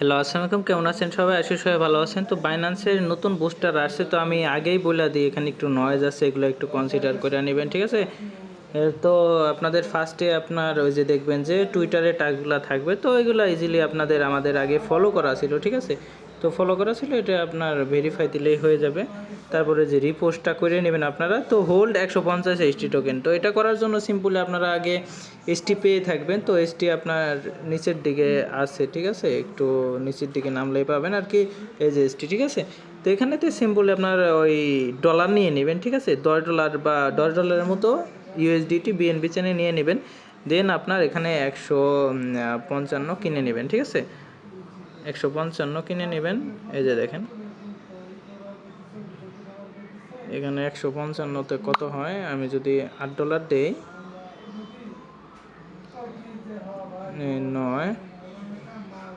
Hello, আসসালামু আলাইকুম। কেমন আছেন সবাই? আশা করি সবাই ভালো আছেন। তো বাইন্যান্সের নতুন বুস্টার আসছে, তো আমি আগেই বলে দিই এখানে একটু নয়েজ আছে, এগুলো একটু কনসিডার করে নেবেন, ঠিক আছে? তো আপনাদের ফার্স্টে আপনার ওই যে দেখবেন যে টুইটারে টাগগুলো থাকবে, তো এগুলো ইজিলি আপনাদের আমাদের আগে ফলো করা ছিল, ঠিক আছে? তো ফলো করা ছিল, এটা আপনার ভেরিফাই দিলেই হয়ে যাবে। তারপরে যে রিপোস্টটা করে নেবেন আপনারা, তো হোল্ড 150 এসটি টোকেন। তো এটা করার জন্য সিম্পলি আপনারা আগে এসটি পেয়ে থাকবেন। তো এসটি আপনার নিচের দিকে আছে, ঠিক আছে? একটু নিচের দিকে নামলেই পাবেন আর কি, এই যে এসটি, ঠিক আছে? তো এখানেতে সিম্পলি আপনার ওই ডলার নিয়ে নেবেন, ঠিক আছে? $10 বা $10 মতো ইউএসডিটি বিএনবি চেনে নিয়ে নেবেন। দেন আপনার এখানে 155 কিনে নেবেন, ঠিক আছে? 155 কিনে নেবেন। এই যে দেখেন এখানে 155তে কত হয়, আমি যদি $8 দেই, 9,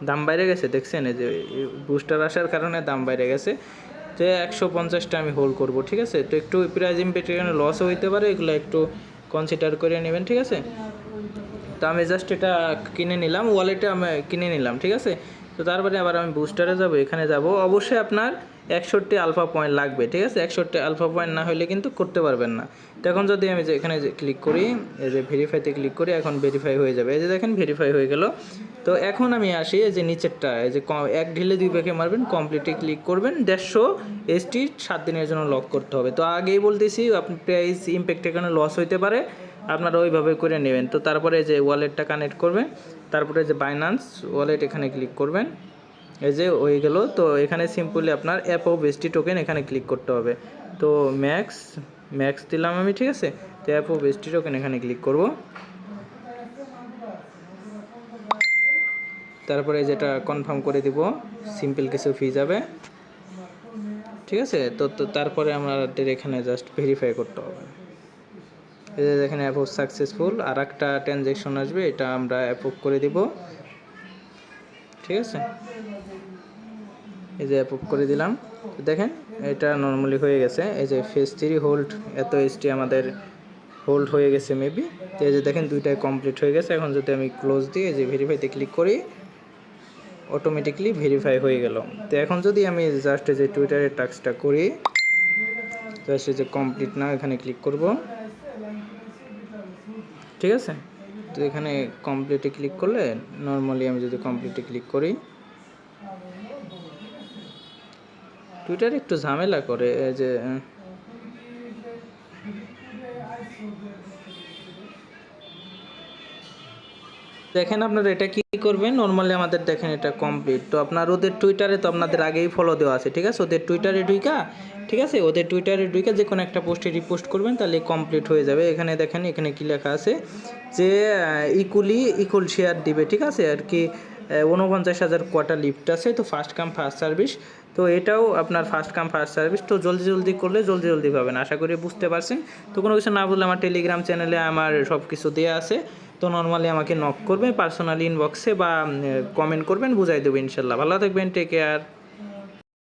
দাম বাইরে গেছে, দেখছেন? এই যে বুস্টার আসার কারণে দাম বাইরে গেছে। তো 150টা আমি হোল্ড করব, ঠিক আছে? তো একটু প্রাইস ইম্প্যাক্ট এখানে লসও হইতে পারে, এগুলো একটু কনসিডার করে নেবেন, ঠিক আছে? তো আমি জাস্ট এটা কিনে নিলাম, ওয়ালেটে আমি কিনে নিলাম, ঠিক আছে? তো তারপরে আবার আমি বুস্টারে যাব, এখানে যাব। অবশ্যই আপনার 61 আলফা পয়েন্ট লাগবে, ঠিক আছে? 61 আলফা পয়েন্ট না হলে কিন্তু করতে পারবেন না। তো এখন যদি আমি যে এখানে যে ক্লিক করি, এই যে ভেরিফাইতে ক্লিক করি, এখন ভেরিফাই হয়ে যাবে। এই যে দেখেন ভেরিফাই হয়ে গেল। তো এখন আমি আসি এই যে নিচেরটা, এই যে এক ঢিলে 2 পাখি মারবেন, কমপ্লিটে ক্লিক করবেন। 150 এসটি 7 দিনের জন্য লক করতে হবে। তো আগেই বলতেছি আপনি প্রাইস ইম্প্যাক্ট এখানে লস হইতে পারে, আপনারা ওইভাবে করে নেবেন। তো তারপরে যে ওয়ালেটটা কানেক্ট করবেন, তারপরে যে বাইন্যান্স ওয়ালেট এখানে ক্লিক করবেন, এই যে হয়ে গেল। তো এখানে সিম্পলি আপনার অ্যাপ অফ এসটি টোকেন এখানে ক্লিক করতে হবে। তো ম্যাক্স দিলাম আমি, ঠিক আছে? তো অ্যাপ অফ এসটি টোকেন এখানে ক্লিক করব। তারপরে যেটা কনফার্ম করে দিব, সিম্পল কিছু ফি যাবে, ঠিক আছে? তো তারপরে আমাদের এখানে জাস্ট ভেরিফাই করতে হবে। এই যে দেখেন অ্যাপ্রুভ সাকসেসফুল, আর একটা ট্রানজ্যাকশন আসবে, এটা আমরা অ্যাপ্রুভ করে দিব, ঠিক আছে? এই যে অ্যাপ্রুভ করে দিলাম। দেখেন এটা নর্মালি হয়ে গেছে। এই যে ফেজ 3 হোল্ড এত এসটি আমাদের হোল্ড হয়ে গেছে মেবি। তো এই যে দেখেন দুইটাই কমপ্লিট হয়ে গেছে। এখন যদি আমি ক্লোজ দিই, এই যে ভেরিফাইতে ক্লিক করি, অটোমেটিকলি ভেরিফাই হয়ে গেল। তো এখন যদি আমি জাস্ট এই যে টুইটারের টাস্কটা করি, জাস্ট এই যে কমপ্লিট নাও এখানে ক্লিক করব, ঠিক আছে? তো এখানে কমপ্লিটে ক্লিক করলে, নর্মালি আমি যদি কমপ্লিটে ক্লিক করি, টুইটার একটু ঝামেলা করে। এই যে দেখেন আপনারা এটা কি করবেন, নর্মালি আমাদের দেখেন এটা কমপ্লিট। তো আপনার ওদের টুইটারে তো আপনাদের আগেই ফলো দেওয়া আছে, ঠিক আছে? ওদের টুইটারে ঢুইকা, ঠিক আছে? ওদের টুইটারে ঢুইকা যে কোনো একটা পোস্টে রিপোস্ট করবেন, তাহলে কমপ্লিট হয়ে যাবে। এখানে দেখেন এখানে কি লেখা আছে যে ইকুয়াল শেয়ার দিবে, ঠিক আছে? আর কি 49,000 কোয়াটা লিফট আছে। তো ফার্স্ট কাম ফার্স্ট সার্ভিস, তো এটাও আপনার ফার্স্ট কাম ফার্স্ট সার্ভিস। তো জলদি করলে জলদি পাবেন, আশা করি বুঝতে পারছেন। তো কোনো কিছু না বললে আমার টেলিগ্রাম চ্যানেলে আমার সব কিছু দেওয়া আছে। তো নর্মালি আমাকে নক করবে পার্সোনালি ইনবক্সে, বা কমেন্ট করবেন, বুঝাই দেবো ইনশাল্লাহ। ভালো থাকবেন, টেক কেয়ার।